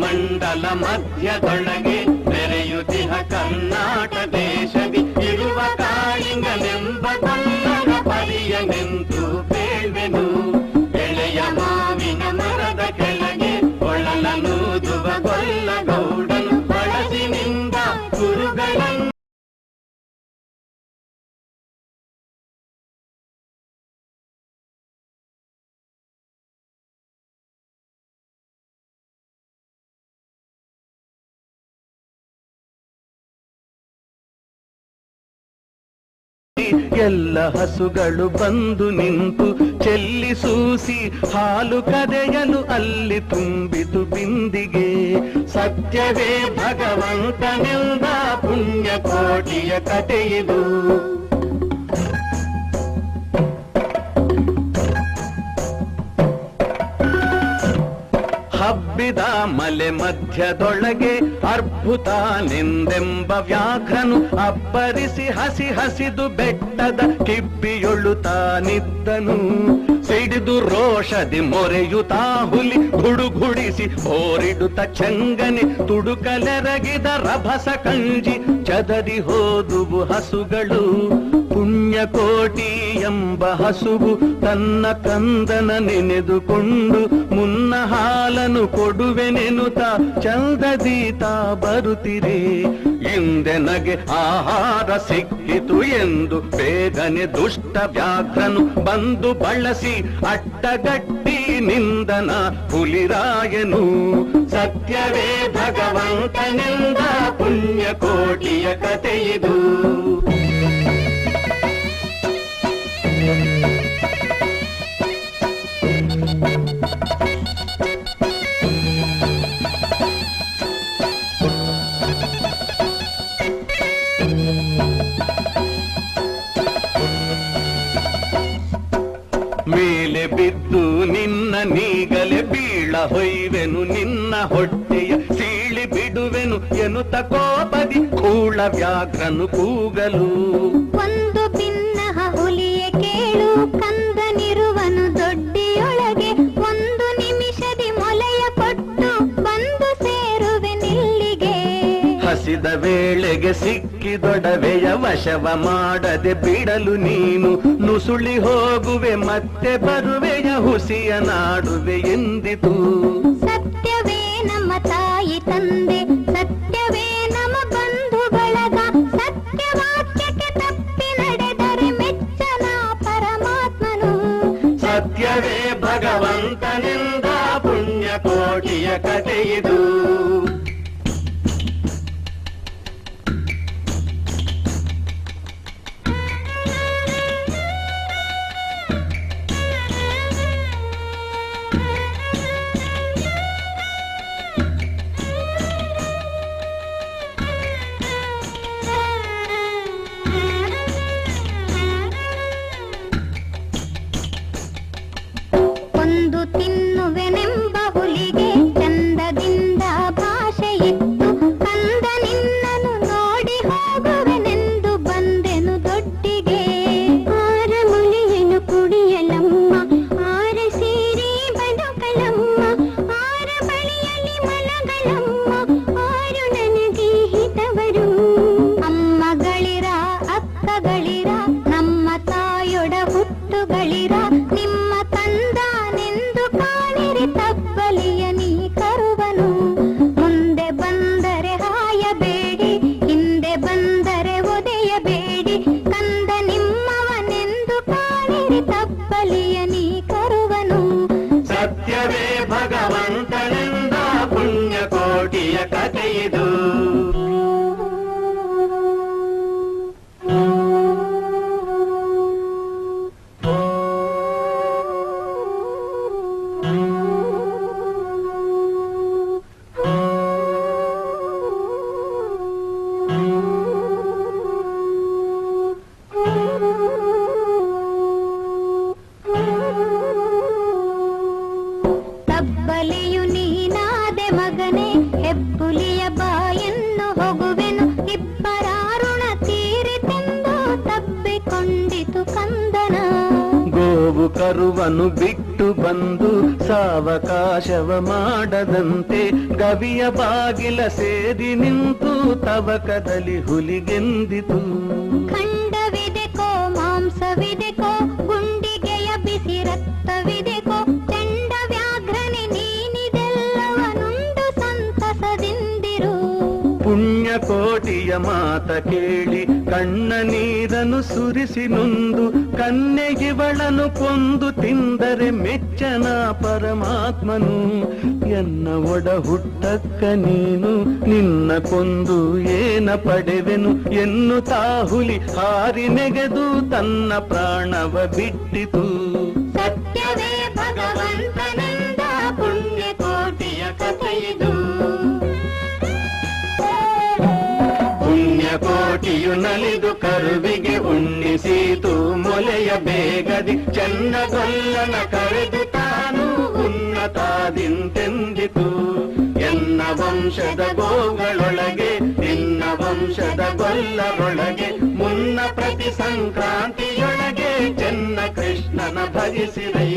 ಮಂಡಲ ಮಧ್ಯದೊಳಗೆ ಬೆರೆಯುತ್ತಿಹ ಕರ್ನಾಟ ದೇಶದಿ ಇರುವ ಕಾಳಿಂಗನೆಂಬ ಕನ್ನಡ ಪರಿಯನೆಂದು ಬೇಳ್ವೆನು. ಎಳೆಯ ಮಾವಿನ ಮರದ ಕೆಳಗೆ ಕೊಳಲನೂದುವ ಗೊಲ್ಲ ಗೌಡನು ಬಳಸಿನಿಂದ ಗುರುಗಳನ್ನು ಎಲ್ಲ ಹಸುಗಳು ಬಂದು ನಿಂತು ಚೆಲ್ಲಿಸೂಸಿ ಹಾಲು ಕದೆಯಲು ಅಲ್ಲಿ ತುಂಬಿತು ಬಿಂದಿಗೆ. ಸತ್ಯವೇ ಭಗವಂತನೆಂದ ಪುಣ್ಯ ಕೋಟಿಯ ಕಥೆಯಿದು. ಹಬ್ಬಿದ ಮಲೆ ಮಧ್ಯದೊಳಗೆ ಅರ್ಭುತನೆಂದೆಂಬ ವ್ಯಾಘ್ರನು ಅಬ್ಬರಿಸಿ ಹಸಿ ಹಸಿದು ಬೆಟ್ಟದ ಕಿಬ್ಬಿಯೊಳುತ್ತಾನಿದ್ದನು. ಸಿಡಿದು ರೋಷದಿ ಮೊರೆಯುತ್ತಾ ಹುಲಿ ಗುಡುಗುಡಿಸಿ ಹೋರಿಡುತ್ತ ಚಂಗನೆ ತುಡುಕಲೆರಗಿದ ರಭಸ ಕಂಜಿ ಚದರಿ ಹೋದುವು ಹಸುಗಳು. ಪುಣ್ಯಕೋಟಿ ಎಂಬ ಹಸುವು ತನ್ನ ಕಂದನ ನೆನೆದುಕೊಂಡು ಮುನ್ನ ಹಾಲನು ಕೊಡುವೆನೆನುತ ಚಂದದೀತ ಬರುತ್ತಿರೆ. ಹಿಂದೆ ನಗೆ ಆಹಾರ ಸಿಕ್ಕಿತು ಎಂದು ಬೇಗನೆ ದುಷ್ಟ ವ್ಯಾಘ್ರನು ಬಂದು ಬಳಸಿ ಅಡ್ಡಗಟ್ಟಿ ನಿಂದನ ಹುಲಿರಾಯನು. ಸತ್ಯವೇ ಭಗವಂತನೆಂದ ಪುಣ್ಯಕೋಟಿಯ ಕಥೆಯಿದು. ಮೇಲೆ ಬಿದ್ದು ನಿನ್ನ ನೀಗಲೆ ಬೀಳ ಹೊಯ್ವೆನು ನಿನ್ನ ಹೊಟ್ಟೆಯ ಸೀಳಿ ಬಿಡುವೆನು ಎನ್ನುತ್ತ ಕೋಪದಿ ಕೂಳ ವ್ಯಾಘ್ರನು ಕೂಗಲು. ಒಂದು ಭಿನ್ನಹ ಹುಲಿಯ ಕೇಳು ಕಂದನಿರುವನು ದೊಡ್ಡಿಯೊಳಗೆ. ಒಂದು ನಿಮಿಷದಿ ಮೊಲೆಯ ಕೊಟ್ಟು ಬಂದು ಸೇರುವೆ ನಿಲ್ಲಿಗೆ. ಹಸಿದ ವೇಳೆಗೆ ಸಿಕ್ಕಿದೊಡವೆಯ ವಶವ ಮಾಡದೆ ಬಿಡಲು ನೀನು ನುಸುಳಿ ಹೋಗುವೆ ಮತ್ತೆ ಬರುವೆಯ ಹುಸಿಯ ನಾಡುವೆ ಎಂದಿತು. ಸತ್ಯವೇ ನಮ್ಮ ತಾಯಿ ತಂದೆ, ಸತ್ಯವೇ ನಮ್ಮ ಬಂಧು ಬಳಗ. ಸತ್ಯವಾಕ್ಯಕ್ಕೆ ತಪ್ಪಿ ನಡೆದರೆ ಮೆಚ್ಚನ ಪರಮಾತ್ಮನು. ಸತ್ಯವೇ ಭಗವಂತನಿಂದ ಪುಣ್ಯಕೋಟಿಯ ಕಥೆಯಿದು. ಒಂದು ತಿನ್ನುವೆನೆಂಬ ಹುಲಿಗೆ ಚಂದದಿಂದ ಭಾಷೆ ಇತ್ತು. ಕಂದ ನಿನ್ನನು ನೋಡಿ ಹೋಗುವೆನೆಂದು ಬಂದೆನು ದೊಡ್ಡಿಗೆ. ಆರ ಮುಳಿಯನು ಕುಡಿಯಲಮ್ಮ, ಆರ ಸೇರಿ ಬದುಕಲಮ್ಮ, ಆರ ಬಳಿಯಲ್ಲಿ ಮಲಗಲಮ್ಮ, ಆರು ನನಗೆ ಹಿತವರು. ಅಮ್ಮಗಳಿರ ಅಕ್ಕಗಳಿರ ನಮ್ಮ ತಾಯೊಡ ಹುಟ್ಟುಗಳಿರ. ನಿಮ್ಮ ತಂದನೆಂದು ಕಾಣಿರಿ ತಬ್ಬಲಿಯ ನೀ ಕರುವನು. ಮುಂದೆ ಬಂದರೆ ಹಾಯಬೇಡಿ, ಹಿಂದೆ ಬಂದರೆ ಒದೆಯಬೇಡಿ. ಕಂದ ನಿಮ್ಮವನೆಂದು ಕಾಣಿರಿ ತಬ್ಬಲಿಯ ನೀ ಕರುವನು. ಸತ್ಯವೇ ಭಗವಂತನೆಂದ ಪುಣ್ಯಕೋಟಿಯ ಕಥೆಯಿದು. ತಬ್ಬಲಿಯು ನೀನಾದೆ ಮಗನೇ, ಹೆಬ್ಬುಲಿಯ ಬಾಯನ್ನು ಹೋಗುವೆನು. ಇಬ್ಬರಾರುಣ ತೀರಿತೆಂದು ತಬ್ಬಿಕೊಂಡಿತು ಕಂದನ. ಗೋವು ಕರುವನು ಬಿಟ್ಟು ಬಂದು ಸಾವಕಾಶವ ಮಾಡದಂತೆ ಗವಿಯ ಬಾಗಿಲ ಸೇರಿ ನಿಂತು ತವಕದಲ್ಲಿ ಹುಲಿಗೆಂದಿತು. ಖಂಡವಿದೆಕೋ ಮಾಂಸವಿದೆಕೋ ಗುಂಡಿಗೆಯ ಬಿಸಿ ರಕ್ತವಿದೆಕೋ ಚಂಡ ವ್ಯಾಘ್ರನೆ ನೀನಿದೆಲ್ಲವನುಂಡು ಸಂತಸದಿಂದಿರು. ಪುಣ್ಯಕೋಟಿಯ ಮಾತ ಕೇಳಿ ಕಣ್ಣ ನೀರನ್ನು ಸುರಿಸಿ ನೊಂದು ಕನ್ಯೆಗಿವಳನು ಕೊಂದು ತಿಂದರೆ ಮೆಚ್ಚನ ಪರಮಾತ್ಮನು. ಎನ್ನ ಒಡ ಹುಟ್ಟಕ್ಕ ನೀನು ನಿನ್ನ ಕೊಂದು ಏನ ಪಡೆವೆನು ಎನ್ನುತ್ತಾ ಹುಲಿ ಹಾರಿ ನೆಗೆದು ತನ್ನ ಪ್ರಾಣವ ಬಿಟ್ಟಿತು. ಸತ್ಯವೇ ಭಗವಂತನಿಂದ ಪುಣ್ಯಕೋಟಿಯ ಕಥೆಯಿದು. ಪುಣ್ಯಕೋಟಿಯು ನಲಿದು ಕರುವಿಗೆ ಉಣ್ಣಿಸೀತು ಮೊಲೆಯ ಬೇಗದಿ ಚೆನ್ನಗೊಲ್ಲನ ಕರೆದು ತಾನು ಉನ್ನತಾದಿಂತೆಂದಿತು. ಎನ್ನ ವಂಶದ ಗೋಗಳೊಳಗೆ ನಿನ್ನ ವಂಶದ ಗೊಲ್ಲರೊಳಗೆ ಮುನ್ನ ಪ್ರತಿ ಸಂಕ್ರಾಂತಿಯೊಳಗೆ ಚೆನ್ನ ಕೃಷ್ಣನ ಭಜಿಸಿರೈ.